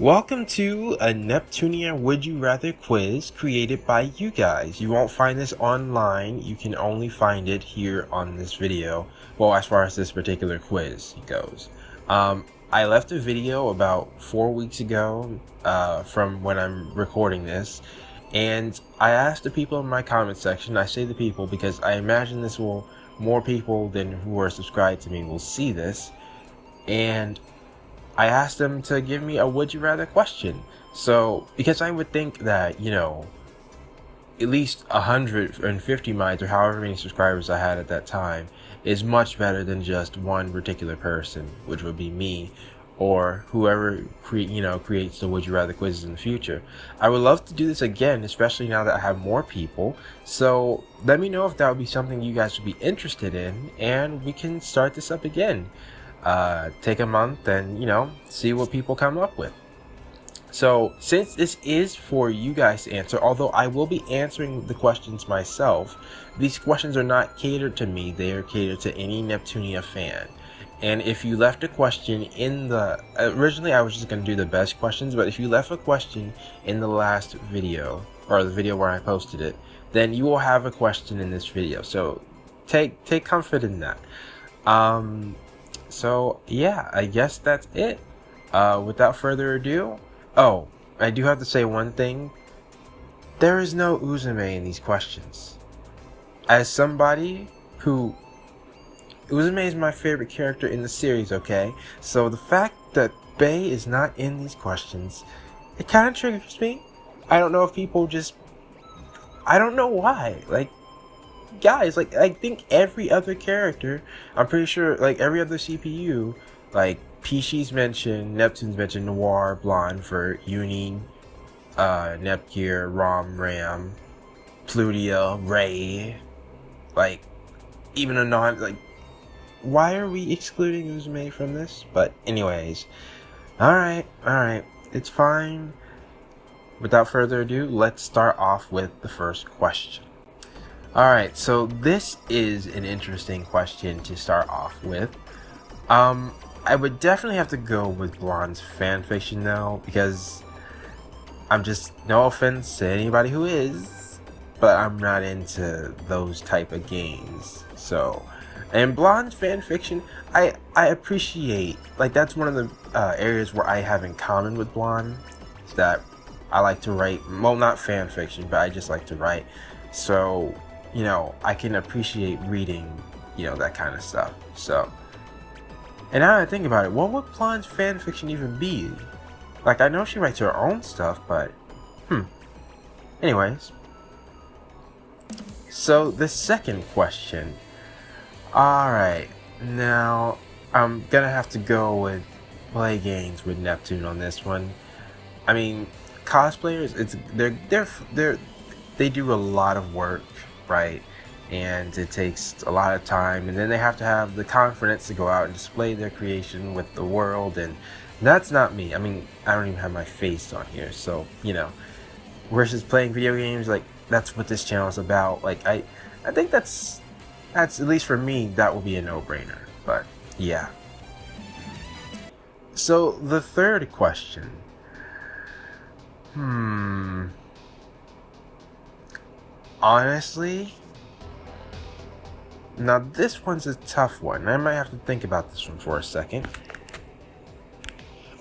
Welcome to a Neptunia Would You Rather quiz created by you guys. You won't find this online, you can only find it here on this video. Well, as far as this particular quiz goes. I left a video about 4 weeks ago from when I'm recording this. And I asked the people in my comment section, I say the people because I imagine more people than who are subscribed to me will see this. And I asked them to give me a would you rather question. So, because I would think that, at least 150 minds or however many subscribers I had at that time is much better than just one particular person, which would be me or whoever creates the would you rather quizzes in the future. I would love to do this again, especially now that I have more people. So let me know if that would be something you guys would be interested in, and we can start this up again. Take a month and see what people come up with. So since this is for you guys to answer, although I will be answering the questions myself, these questions are not catered to me, they are catered to any Neptunia fan. And if you left a question in originally I was just going to do the best questions, but if you left a question in the last video, or the video where I posted it, then you will have a question in this video. So take comfort in that. So yeah, I guess that's it. Without further ado, I do have to say one thing. There is no Uzume in these questions. As somebody who... Uzume is my favorite character in the series, okay? So the fact that Bae is not in these questions, it kind of triggers me. I don't know if people just... I don't know why. Guys, I think every other character, I'm pretty sure, every other CPU, Pishi's mentioned, Neptune's mentioned, Noir, Blonde for Uni, Nepgear, Ram, Plutia, Ray, even Anon, why are we excluding Uzume from this? But anyways, alright, it's fine. Without further ado, let's start off with the first question. Alright, so this is an interesting question to start off with. I would definitely have to go with Blonde's fanfiction though, because I'm just, no offense to anybody who is, but I'm not into those type of games. So, and Blonde's fanfiction, I appreciate, that's one of the areas where I have in common with Blonde, is that I like to write, well, not fanfiction, but I just like to write. So, I can appreciate reading, that kind of stuff. So, and now that I think about it, what would Blonde's fanfiction even be? I know she writes her own stuff, but, Anyways. So, the second question. Alright, now, I'm gonna have to go with play games with Neptune on this one. I mean, cosplayers, they do a lot of work, right? And it takes a lot of time, and then they have to have the confidence to go out and display their creation with the world, and that's not me. I mean, I don't even have my face on here, so versus playing video games, that's what this channel is about. I think that's at least for me, that will be a no-brainer. But yeah. So the third question. Honestly, now this one's a tough one. I might have to think about this one for a second.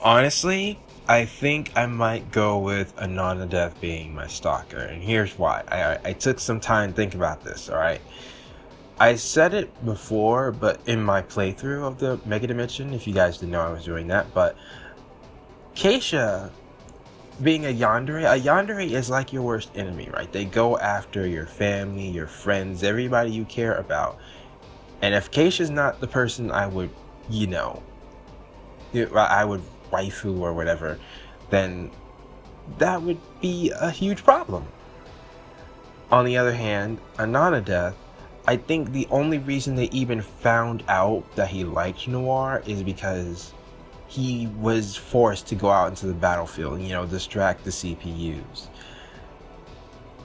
Honestly, I think I might go with Anonadeth being my stalker, and here's why. I took some time to think about this, alright? I said it before, but in my playthrough of the Mega Dimension, if you guys didn't know I was doing that, but Keisha being a yandere is like your worst enemy, right? They go after your family, your friends, everybody you care about. And if Keisha's not the person I would, I would waifu or whatever, then that would be a huge problem. On the other hand, Anonadeth, I think the only reason they even found out that he liked Noir is because he was forced to go out into the battlefield, distract the CPUs.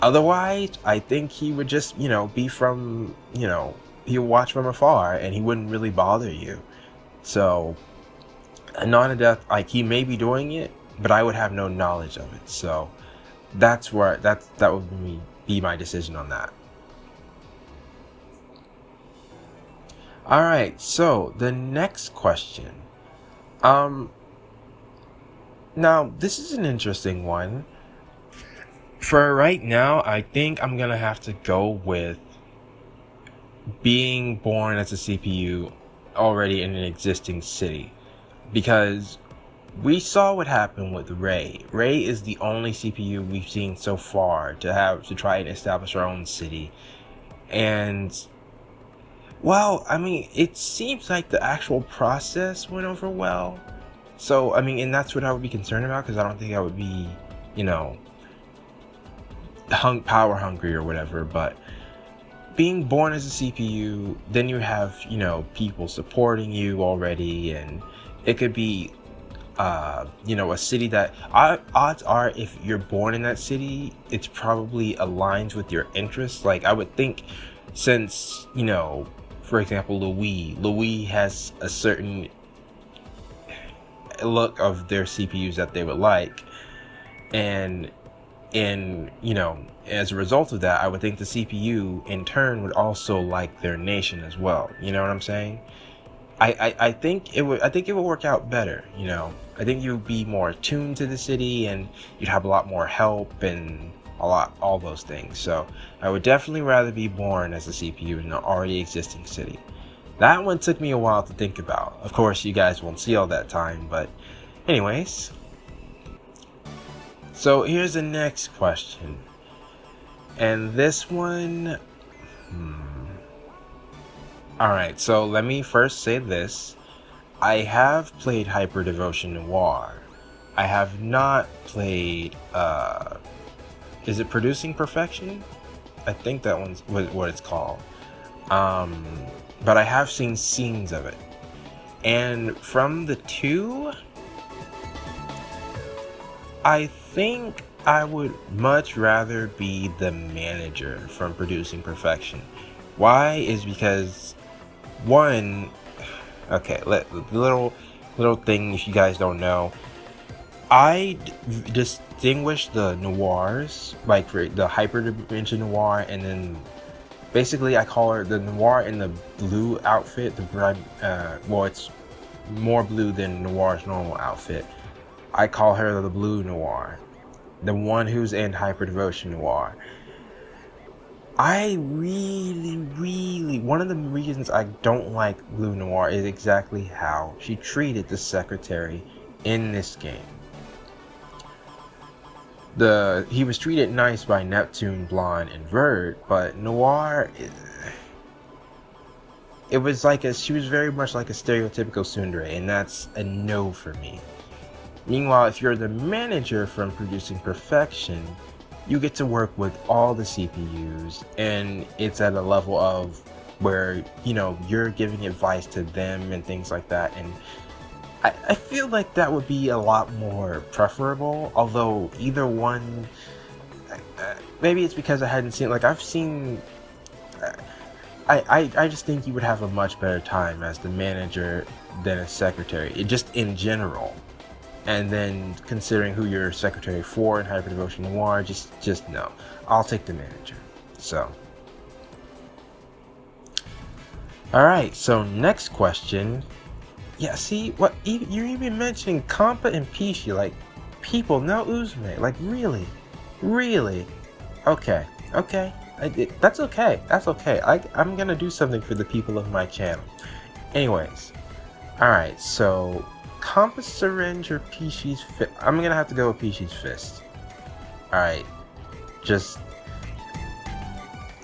Otherwise, I think he would just, be from, he would watch from afar and he wouldn't really bother you. So, Anonadeth, he may be doing it, but I would have no knowledge of it. So that's where that would be my decision on that. All right, so the next question. Now this is an interesting one. For right now, I think I'm gonna have to go with being born as a CPU already in an existing city, because we saw what happened with Ray. Ray is the only CPU we've seen so far to try and establish our own city. And, well, I mean, it seems like the actual process went over well. So, I mean, and that's what I would be concerned about, because I don't think I would be, you know, power hungry or whatever. But being born as a CPU, then you have, you know, people supporting you already, and it could be you know, a city that odds are, if you're born in that city, it's probably aligns with your interests. Like, I would think, since, you know, for example, Louis has a certain look of their CPUs that they would like, and you know, as a result of that, I would think the CPU in turn would also like their nation as well. You know what I'm saying? I think it would work out better, you know. I think you would be more attuned to the city, and you'd have a lot more help and all those things. So I would definitely rather be born as a CPU in an already existing city. That one took me a while to think about. Of course, you guys won't see all that time, but anyways. So here's the next question. And this one, Alright, so let me first say this. I have played Hyper Devotion Noir. I have not played, is it Producing Perfection? I think that one's what it's called. But I have seen scenes of it. And from the two, I think I would much rather be the manager from Producing Perfection. Why is because, one, okay, little thing, if you guys don't know, I distinguish the noirs, like for the Hyper Dimension Noir, and then basically I call her the Noir in the blue outfit. Well, it's more blue than Noir's normal outfit. I call her the Blue Noir, the one who's in Hyper Devotion Noir. I really, one of the reasons I don't like Blue Noir is exactly how she treated the secretary in this game. He was treated nice by Neptune, Blonde, and Vert, but Noir, it was like she was very much like a stereotypical tsundere, and that's a no for me. Meanwhile, if you're the manager from Producing Perfection, you get to work with all the CPUs, and it's at a level of where, you know, you're giving advice to them and things like that. And I feel like that would be a lot more preferable, although either one, maybe it's because I hadn't seen, like, I've seen, I just think you would have a much better time as the manager than a secretary, just in general. And then considering who you're secretary for in Hyper Devotion Noir, just no. I'll take the manager. So. Alright, so next question. Yeah, see, what you're even mentioning Compa and Pishi, like, people, no Uzume. Like, really? Really? Okay. That's okay. That's okay. I'm gonna do something for the people of my channel. Anyways. Alright, so Compass Syringe or Pishi's Fist? I'm gonna have to go with Pishi's Fist. Alright. Just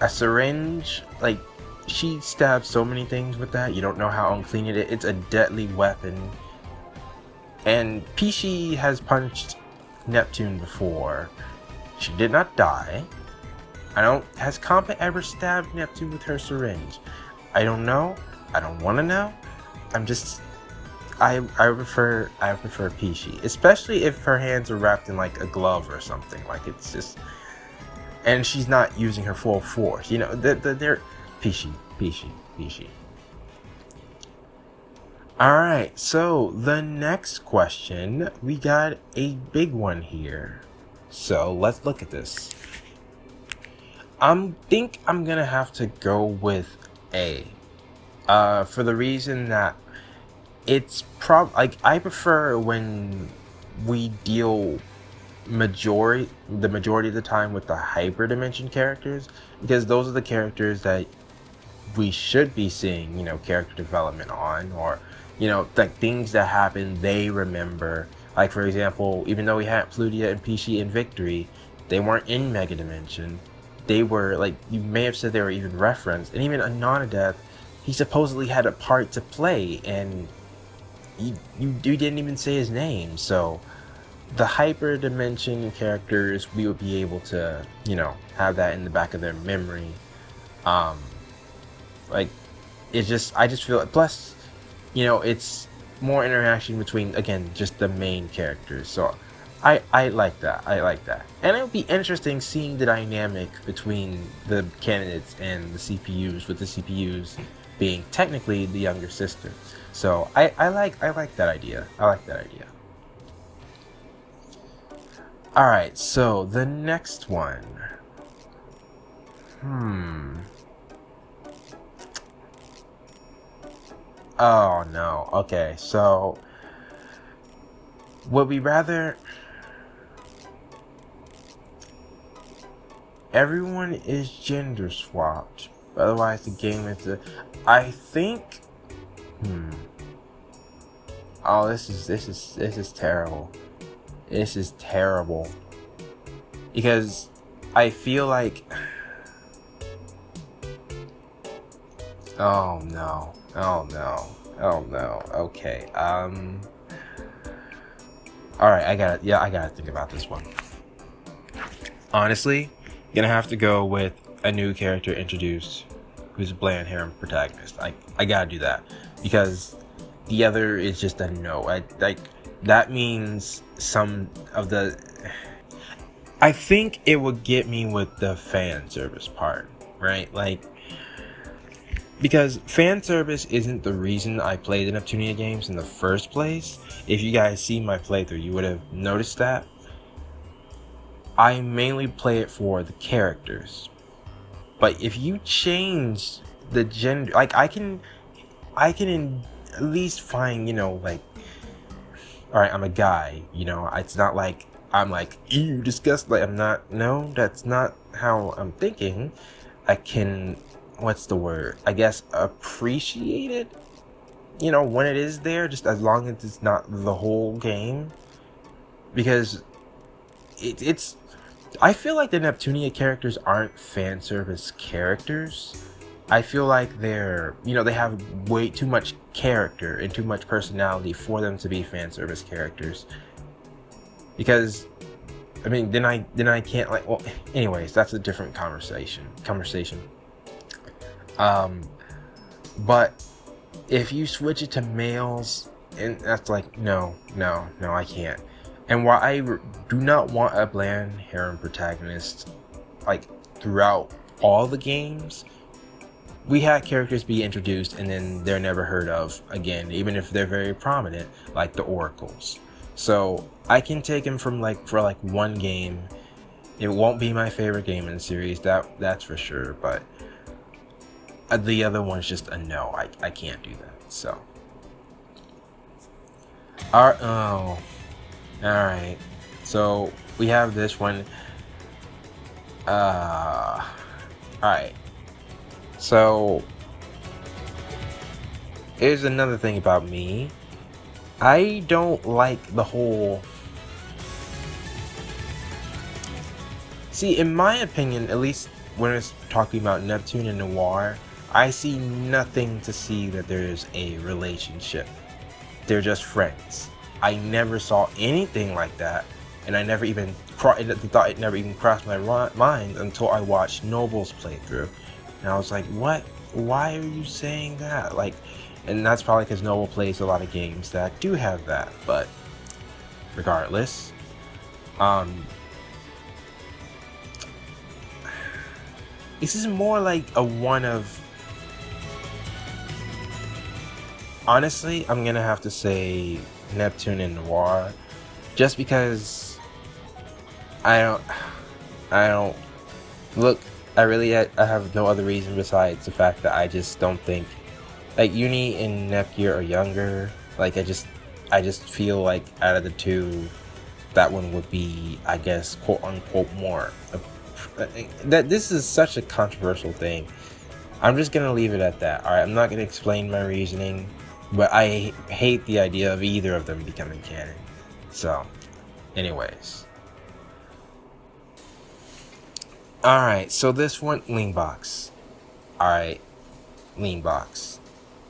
a syringe, like, she stabs so many things with that. You don't know how unclean it is. It's a deadly weapon. And Pishi has punched Neptune before. She did not die. Has Compa ever stabbed Neptune with her syringe? I don't know. I don't want to know. I prefer Pishi, especially if her hands are wrapped in like a glove or something. Like, it's just, and she's not using her full force. You know, they're Pishi. Alright, so the next question, we got a big one here. So let's look at this. Think I'm gonna have to go with A. For the reason that it's like I prefer when we deal the majority of the time with the hyperdimension characters, because those are the characters that we should be seeing, character development on, or, like things that happen, they remember. Like, for example, even though we had Plutia and Peachy in Victory, they weren't in Mega Dimension. They were, like, you may have said they were even referenced. And even Anonadeth, he supposedly had a part to play, and you didn't even say his name. So, the hyper dimension characters, we would be able to, have that in the back of their memory. Like, I just feel it. Plus, it's more interaction between, again, just the main characters. So I like that. I like that. And it would be interesting seeing the dynamic between the candidates and the CPUs, with the CPUs being technically the younger sister. So I like that idea. I like that idea. Alright, so the next one. Oh no. Okay, so would we rather everyone is gender swapped, otherwise the game is I think oh, this is terrible. This is terrible. Because I feel like oh no. Oh no. Oh no. Okay. Alright, I gotta think about this one. Honestly, gonna have to go with a new character introduced who's a bland harem protagonist. I gotta do that. Because the other is just a no. That means some of the I think it would get me with the fan service part, right? Like, because fan service isn't the reason I play the Neptunia games in the first place. If you guys see my playthrough, you would have noticed that. I mainly play it for the characters. But if you change the gender, like at least find, like, alright, I'm a guy, it's not like I'm like, ew, disgust, like, I'm not, no, that's not how I'm thinking. I can, what's the word? I guess appreciate it, when it is there, just as long as it's not the whole game. Because it's I feel like the Neptunia characters aren't fan service characters. I feel like they're, they have way too much character and too much personality for them to be fan service characters. Because, I mean, then I can't, like, well, anyways, that's a different conversation. But if you switch it to males, and that's like, no, I can't. And while I do not want a bland harem protagonist, like, throughout all the games, we had characters be introduced and then they're never heard of again, even if they're very prominent, like the Oracles. So I can take them from for one game. It won't be my favorite game in the series, that's for sure, but the other one's just a no. I can't do that. So alright, so we have this one. Alright, so here's another thing about me. I don't like the whole... See, in my opinion, at least when it's talking about Neptune and Noir, I see nothing to see that there is a relationship. They're just friends. I never saw anything like that, and I never even thought it never even crossed my mind until I watched Noble's playthrough, and I was like, "What? Why are you saying that?" Like, and that's probably because Noble plays a lot of games that do have that. But regardless, this is more like a one of. honestly, I'm gonna have to say Neptune and Noir, just because I don't, I don't look. I have no other reason besides the fact that I just don't think like Uni and Nepgear are younger. Like I just feel like out of the two, that one would be, I guess, quote unquote more. That this is such a controversial thing. I'm just gonna leave it at that. All right, I'm not gonna explain my reasoning, but I hate the idea of either of them becoming canon. So, anyways, all right. So this one, lean box. All right, lean box.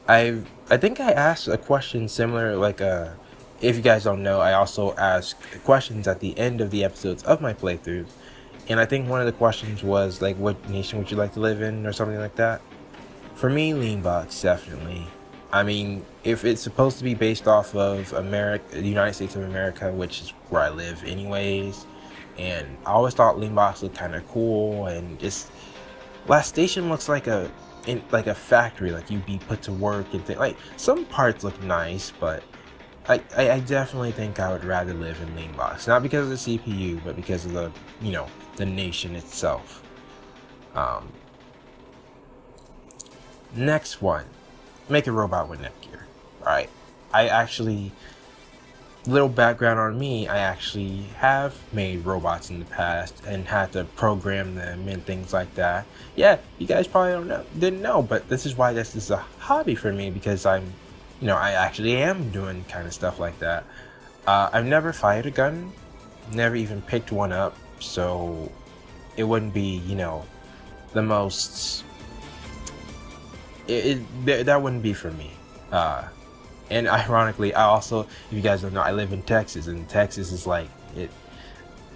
I think I asked a question similar, like if you guys don't know, I also ask questions at the end of the episodes of my playthroughs, and I think one of the questions was like, what nation would you like to live in, or something like that. For me, lean box, definitely. I mean, if it's supposed to be based off of America, the United States of America, which is where I live anyways, and I always thought lean box looked kind of cool, and just last station looks like like a factory, like you'd be put to work and things. Like some parts look nice, but I definitely think I would rather live in lean box, not because of the CPU, but because of the nation itself. Um, Next one, make a robot with Netgear. Alright, I actually, little background on me, I actually have made robots in the past and had to program them and things like that. Yeah, you guys probably didn't know, but this is why this is a hobby for me, because I actually am doing kind of stuff like that. I've never fired a gun, never even picked one up, so it wouldn't be, the most that wouldn't be for me. And ironically, I also, if you guys don't know, I live in Texas, and Texas is like it.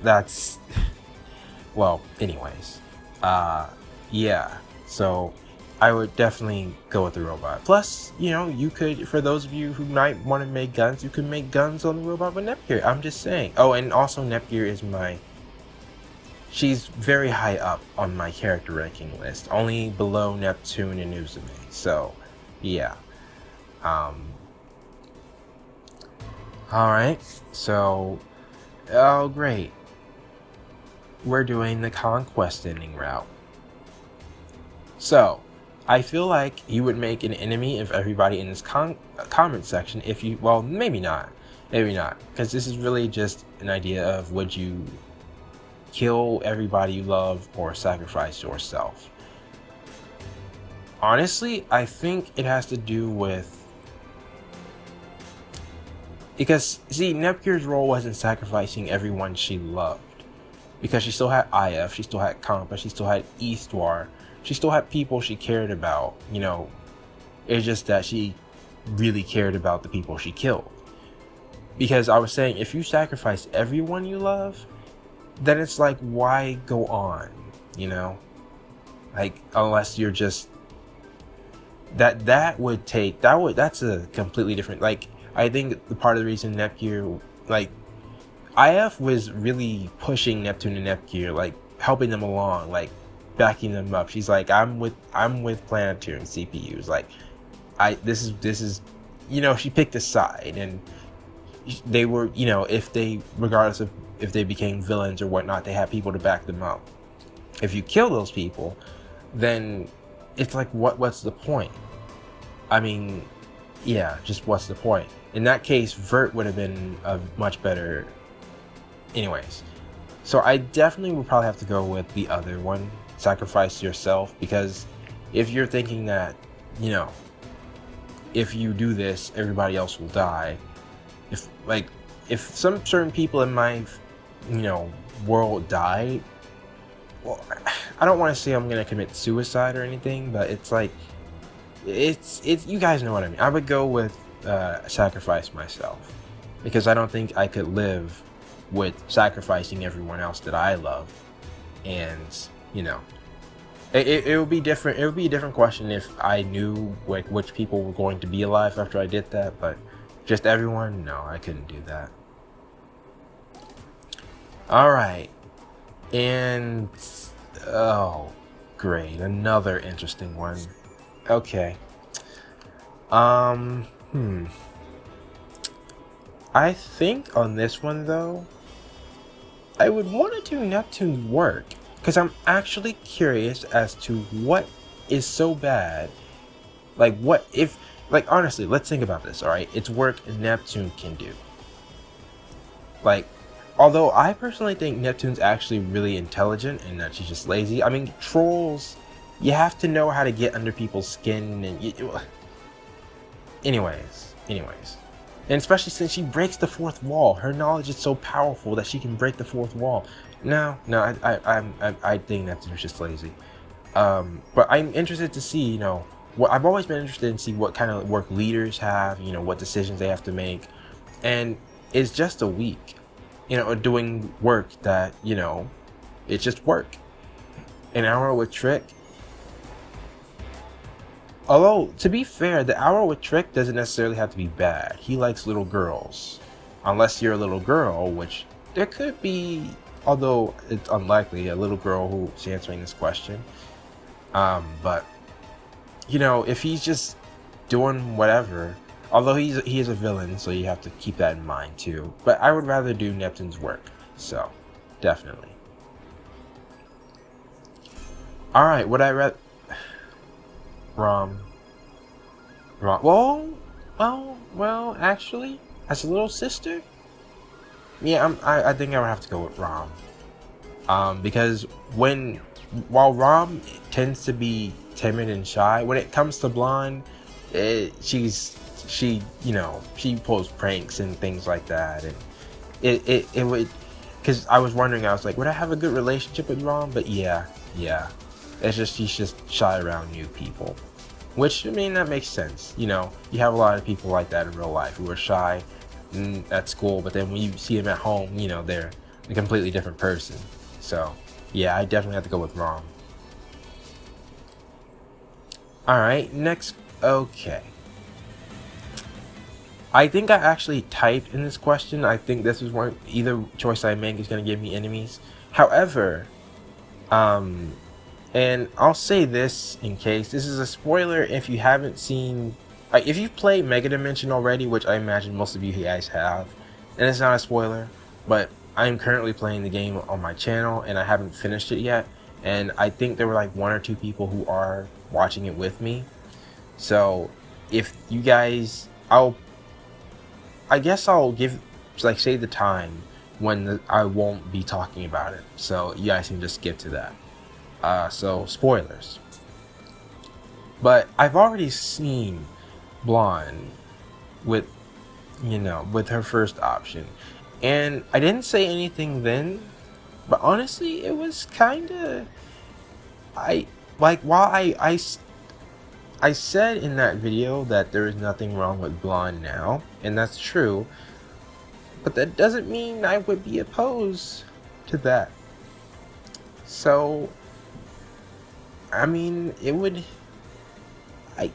That's well. Anyways, yeah. So I would definitely go with the robot. Plus, you could, for those of you who might want to make guns, you could make guns on the robot with Nepgear. I'm just saying. Oh, and also Nepgear is she's very high up on my character ranking list, only below Neptune and Uzume. So, yeah. Alright, so, oh great. We're doing the conquest ending route. So, I feel like you would make an enemy of everybody in this comment section if you, well, maybe not, because this is really just an idea of would you kill everybody you love or sacrifice yourself. Honestly, I think it has to do with, because see, Nepgear's role wasn't sacrificing everyone she loved, because she still had IF, she still had Compa, she still had Eastwar, she still had people she cared about. It's just that she really cared about the people she killed. Because I was saying, if you sacrifice everyone you love, then it's like, why go on, like, unless you're just that's a completely different, like, I think the part of the reason Nepgear, like, IF was really pushing Neptune and Nepgear, like helping them along, like backing them up. She's like, I'm with Planetary and CPUs, like, this is she picked a side, and they were, regardless of if they became villains or whatnot, they had people to back them up. If you kill those people, then it's like, what's the point? I mean, yeah, just what's the point? In that case, Vert would have been a much better. Anyways, so I definitely would probably have to go with the other one, sacrifice yourself, because if you're thinking that, if you do this, everybody else will die. If some certain people in my world die, well, I don't want to say I'm gonna commit suicide or anything, but it's like, it's you guys know what I mean. I would go with sacrifice myself, because I don't think I could live with sacrificing everyone else that I love. And it would be different. It would be a different question if I knew like which people were going to be alive after I did that, but just everyone, no, I couldn't do that. Alright. And oh great, another interesting one. Okay. I think on this one though, I would want to do Neptune's work because I'm actually curious as to what is so bad. Like, what if, like, honestly, let's think about this, alright? It's work Neptune can do. Like, although I personally think Neptune's actually really intelligent and that she's just lazy. I mean, trolls, you have to know how to get under people's skin and anyways. And especially since she breaks the fourth wall. Her knowledge is so powerful that she can break the fourth wall. No, I think Neptune's just lazy. But I'm interested to see, you know, what I've always been interested in see what kind of work leaders have, you know, what decisions they have to make. And it's just a week, you know, doing work that, you know, it's just work. An hour with Trick. Although, to be fair, the hour with Trick doesn't necessarily have to be bad. He likes little girls. Unless you're a little girl, which there could be, although it's unlikely, a little girl who's answering this question. But, you know, if he's just doing whatever, although he is a villain, so you have to keep that in mind too. But I would rather do Neptune's work, so definitely. All right, would I rather Rom? Well, actually, as a little sister, yeah, I think I would have to go with Rom. Because while Rom tends to be timid and shy, when it comes to Blonde, she you know, she pulls pranks and things like that, and it would, because I was wondering, I was like, would I have a good relationship with Rom? But yeah, it's just she's just shy around new people, which, I mean, that makes sense. You know, you have a lot of people like that in real life who are shy at school, but then when you see them at home, you know, they're a completely different person. So yeah, I definitely have to go with Rom. Alright, next. Okay, I think I actually typed in this question. I think this is one, either choice I make is going to give me enemies. However, and I'll say this in case this is a spoiler if you haven't seen, if you've played Mega Dimension already, which I imagine most of you guys have, and it's not a spoiler, but I'm currently playing the game on my channel and I haven't finished it yet, and I think there were like 1 or 2 people who are watching it with me. So if you guys, I guess I'll give, like, say the time when I won't be talking about it, so you guys can just skip to that. So spoilers. But I've already seen Blonde with, you know, with her first option, and I didn't say anything then, but honestly, it was kind of, while I said in that video that there is nothing wrong with Blonde now, and that's true, but that doesn't mean I would be opposed to that. So, I mean, it would,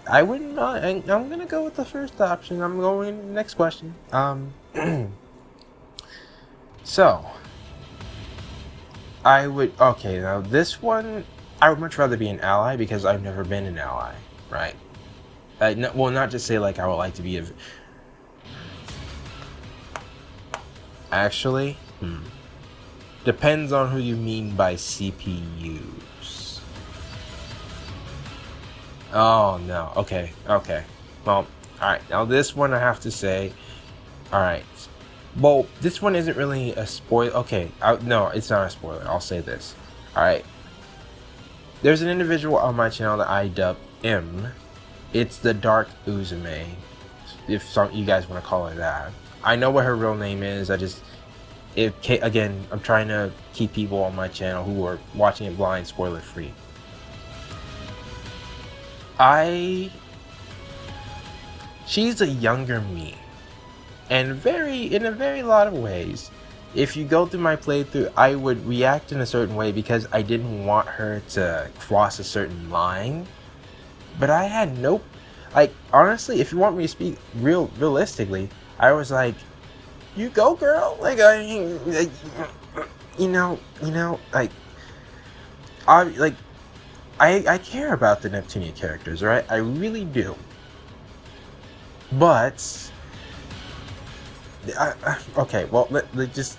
I wouldn't, I'm gonna go with the first option. I'm going to the next question. So, I would, okay, now this one, I would much rather be an ally because I've never been an ally, right? No, well, not just say like I would like to be a, actually, depends on who you mean by CPUs. Oh no, okay. Well, alright, now this one I have to say, alright, well, this one isn't really a spoiler. Okay, no, it's not a spoiler, I'll say this. Alright, there's an individual on my channel that I dub M. It's the Dark Uzume, if you guys want to call her that. I know what her real name is, again, I'm trying to keep people on my channel who are watching it blind spoiler free. She's a younger me, and in a very lot of ways, if you go through my playthrough, I would react in a certain way because I didn't want her to cross a certain line. But I had no, like, honestly, if you want me to speak realistically, I was like, you go, girl. Like, you know, like, I care about the Neptunia characters, right? I really do. But okay, well, just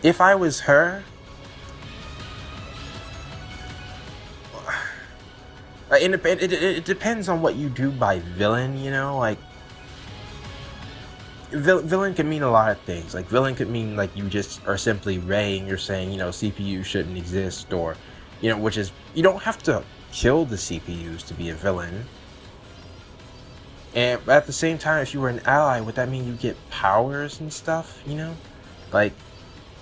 if I was her, it depends on what you do by villain, you know, like villain could mean a lot of things. Like villain could mean like you just are simply Ray and you're saying, you know, CPU shouldn't exist, or, you know, which is, you don't have to kill the CPUs to be a villain. And at the same time, if you were an ally, would that mean you get powers and stuff, you know? Like,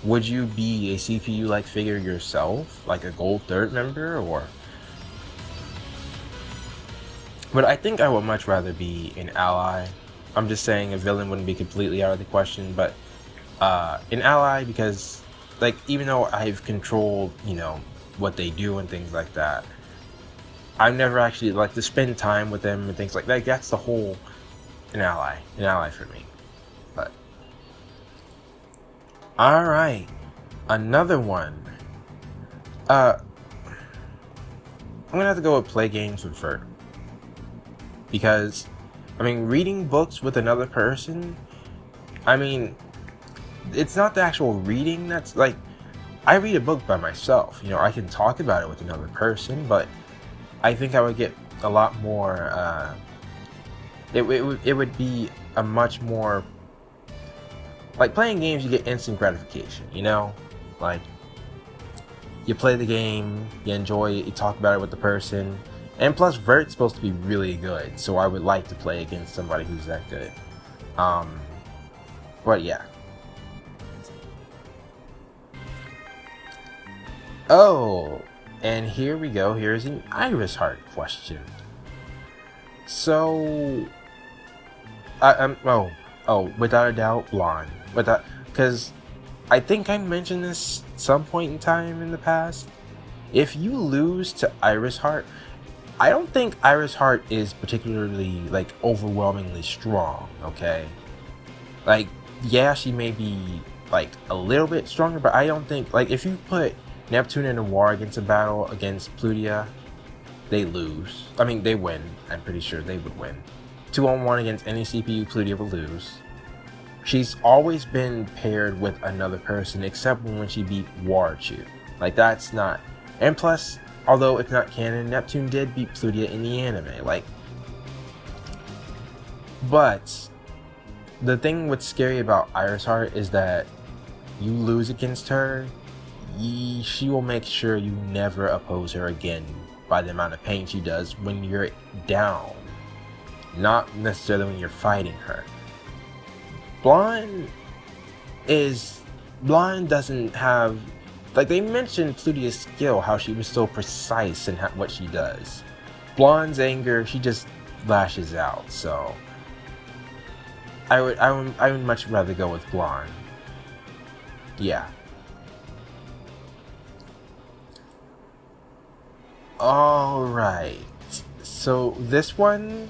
would you be a CPU-like figure yourself? Like a gold third member, or... But I think I would much rather be an ally. I'm just saying a villain wouldn't be completely out of the question, but an ally, because, like, even though I've controlled, you know, what they do and things like that, I've never actually, like, to spend time with them and things like that. That's the whole an ally for me. But all right, another one. I'm gonna have to go with play games with Vert, because, I mean, reading books with another person, I mean, it's not the actual reading that's, like, I read a book by myself, you know, I can talk about it with another person, but I think I would get a lot more, it would be a much more, like, playing games, you get instant gratification, you know? Like, you play the game, you enjoy it, you talk about it with the person, and plus Vert's supposed to be really good, so I would like to play against somebody who's that good. But yeah. Oh, and here we go. Here's an Iris Heart question. So, without a doubt, blonde. Because I think I mentioned this some point in time in the past. If you lose to Iris Heart, I don't think Iris Heart is particularly, like, overwhelmingly strong, okay? Like, yeah, she may be, like, a little bit stronger, but I don't think, like, if you put Neptunia and Noir against a battle against Plutia, they lose. I mean, they win. I'm pretty sure they would win. 2-on-1 against any CPU, Plutia will lose. She's always been paired with another person, except when she beat Warchu. Like, that's not... And plus, although it's not canon, Neptune did beat Plutia in the anime. Like... But... the thing what's scary about Iris Heart is that you lose against her, she will make sure you never oppose her again by the amount of pain she does when you're down, not necessarily when you're fighting her. Blonde doesn't have, like, they mentioned Plutia's skill, how she was so precise in what she does. Blonde's anger, she just lashes out, so I would much rather go with Blonde. Yeah. Alright, so this one,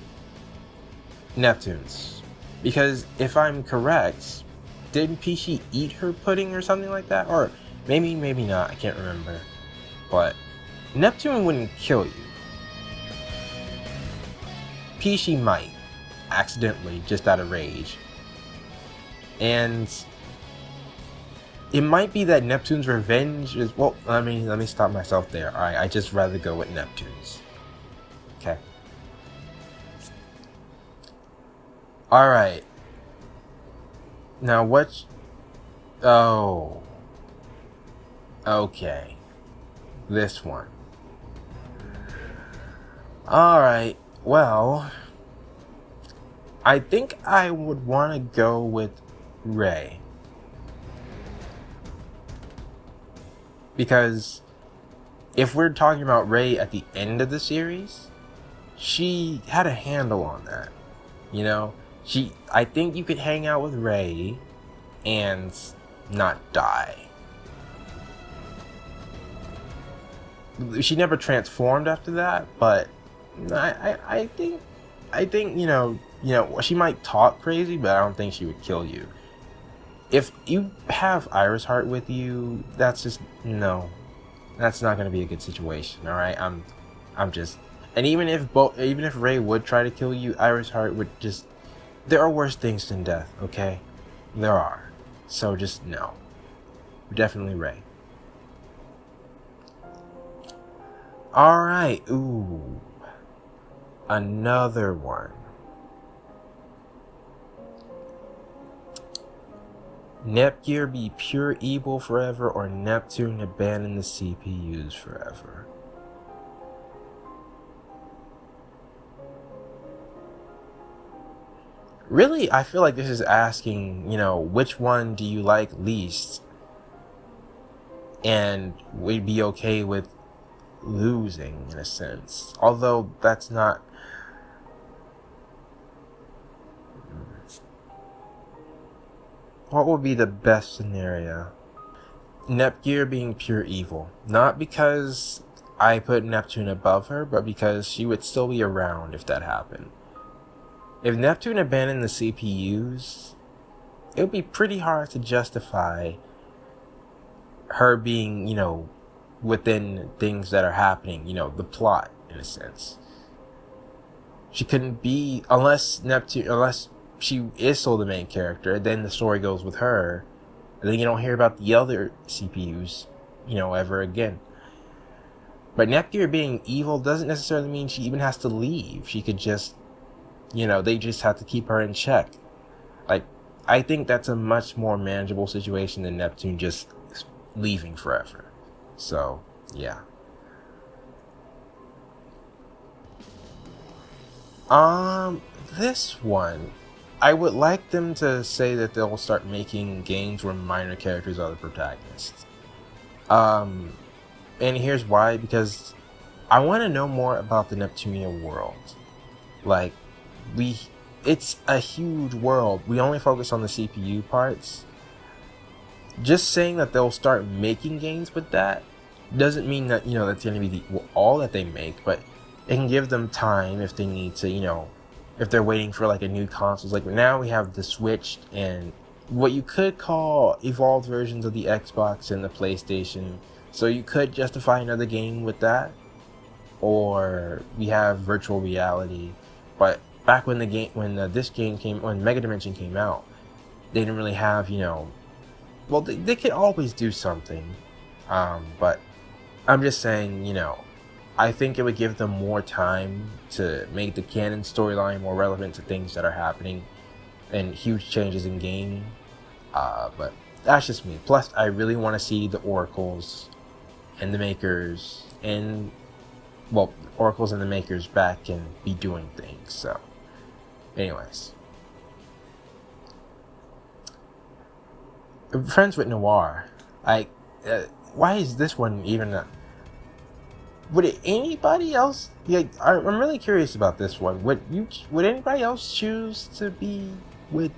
Neptune's. Because if I'm correct, didn't Peachy eat her pudding or something like that? Or maybe not, I can't remember. But Neptune wouldn't kill you. Peachy might, accidentally, just out of rage. And it might be that Neptune's revenge is, well, let me stop myself there. Alright, I just rather go with Neptune's. Okay. Alright. Now what... Oh. Okay. This one. Alright, well... I think I would want to go with Ray. Because if we're talking about Ray at the end of the series, she had a handle on that. You know? I think you could hang out with Ray and not die. She never transformed after that, but I think you know, she might talk crazy, but I don't think she would kill you. If you have Iris Heart with you, that's just, no. That's not going to be a good situation, alright? I'm just... And even if Ray would try to kill you, Iris Heart would just There are worse things than death, okay? There are. So just no. Definitely Ray. Alright, ooh. Another one. Nepgear be pure evil forever, or Neptune abandon the CPUs forever? Really, I feel like this is asking, which one do you like least? And we'd be okay with losing, in a sense. Although, that's not... What would be the best scenario? Nepgear being pure evil. Not because I put Neptune above her, but because she would still be around if that happened. If Neptune abandoned the CPUs, it would be pretty hard to justify her being, within things that are happening, the plot, in a sense. She couldn't be, unless she is still the main character, then the story goes with her, and then you don't hear about the other CPUs, ever again. But Nepgear being evil doesn't necessarily mean she even has to leave. She could just, they just have to keep her in check. Like, I think that's a much more manageable situation than Neptune just leaving forever. So, yeah. This one, I would like them to say that they'll start making games where minor characters are the protagonists. And here's why, because I want to know more about the Neptunia world. Like, it's a huge world. We only focus on the CPU parts. Just saying that they'll start making games with that doesn't mean that, that's going to be all that they make, but it can give them time if they need to, if they're waiting for like a new consoles. Like now we have the Switch and what you could call evolved versions of the Xbox and the PlayStation. So you could justify another game with that. Or we have virtual reality. But back when when Mega Dimension came out, they didn't really have, well, they could always do something. But I'm just saying, I think it would give them more time to make the canon storyline more relevant to things that are happening and huge changes in gaming. But that's just me. Plus, I really want to see the Oracles and the Makers Oracles and the Makers back and be doing things. So, anyways. Friends with Noir. Why is this one even... Would anybody else... I'm really curious about this one. Would anybody else choose to be with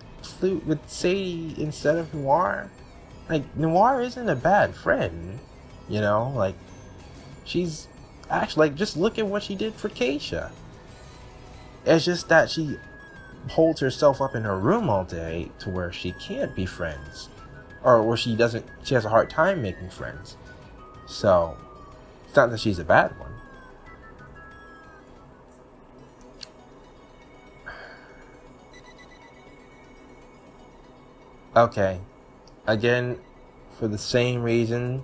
Sadie instead of Noir? Noir isn't a bad friend. She's actually... just look at what she did for Keisha. It's just that she holds herself up in her room all day to where she can't be friends. Or where she has a hard time making friends. So... it's not that she's a bad one. Okay. Again, for the same reason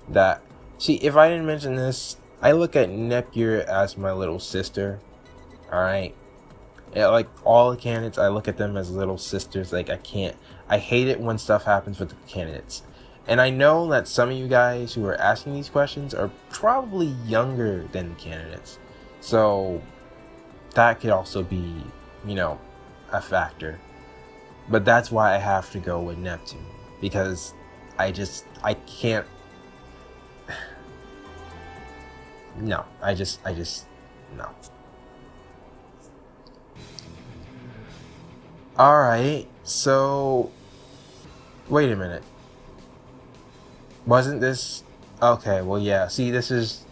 that... See, if I didn't mention this, I look at Nepgear as my little sister. Alright? Yeah, like, all the candidates, I look at them as little sisters. I hate it when stuff happens with the candidates. And I know that some of you guys who are asking these questions are probably younger than the candidates. So that could also be, a factor. But that's why I have to go with Neptune. Because I can't... No, no. Alright, so... Wait a minute. Wasn't this... Okay, well, yeah. See, this is...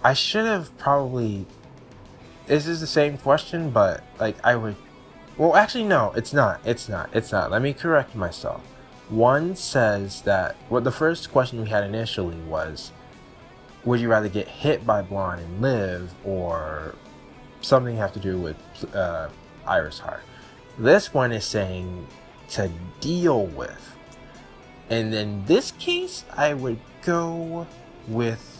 I should have probably... This is the same question, but, I would... Well, actually, no, it's not. It's not. Let me correct myself. One says that... Well, the first question we had initially was... Would you rather get hit by Blonde and live, or something have to do with Iris Heart? This one is saying to deal with. And in this case, I would go with...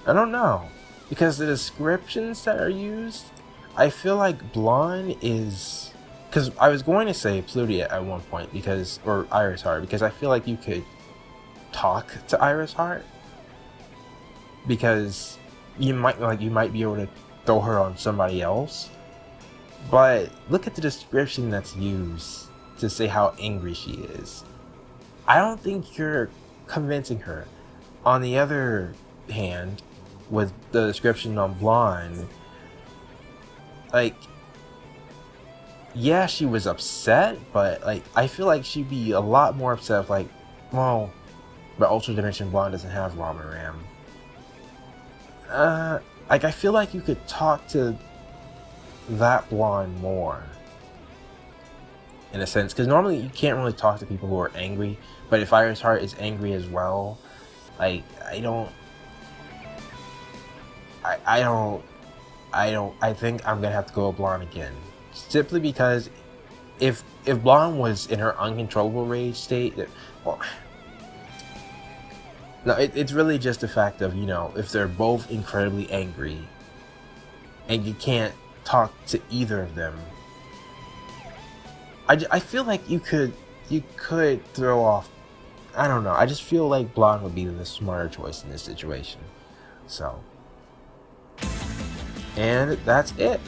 I don't know. Because the descriptions that are used, I feel like blonde is... Because I was going to say Plutia at one point, because... Or Iris Heart, because I feel like you could talk to Iris Heart. Because you might be able to throw her on somebody else. But look at the description that's used to say how angry she is. I don't think you're convincing her. On the other hand, with the description on blonde, like, yeah, she was upset, but like, I feel like she'd be a lot more upset if, like, well, but Ultra Dimension Blonde doesn't have ROM and RAM. Like, I feel like you could talk to that blonde more, in a sense, because normally you can't really talk to people who are angry, but if Iris Heart is angry as well, like, I think I'm gonna have to go with blonde again, simply because if blonde was in her uncontrollable rage state, well, no, it's really just the fact of, you know, if they're both incredibly angry and you can't talk to either of them, I feel like you could throw off, I don't know, I just feel like blonde would be the smarter choice in this situation. So, and that's it.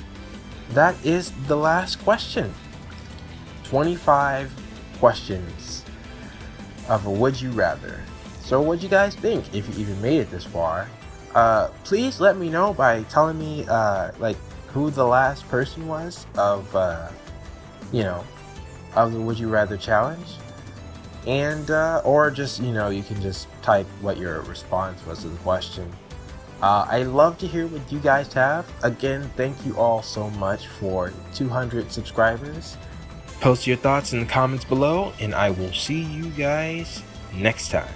That is the last question. 25 questions of a Would You Rather. So what do you guys think, if you even made it this far? Please let me know by telling me like who the last person was of you know, of the Would You Rather challenge, and or just, you know, you can just type what your response was to the question. I love to hear what you guys have. Again, thank you all so much for 200 subscribers. Post your thoughts in the comments below, and I will see you guys next time.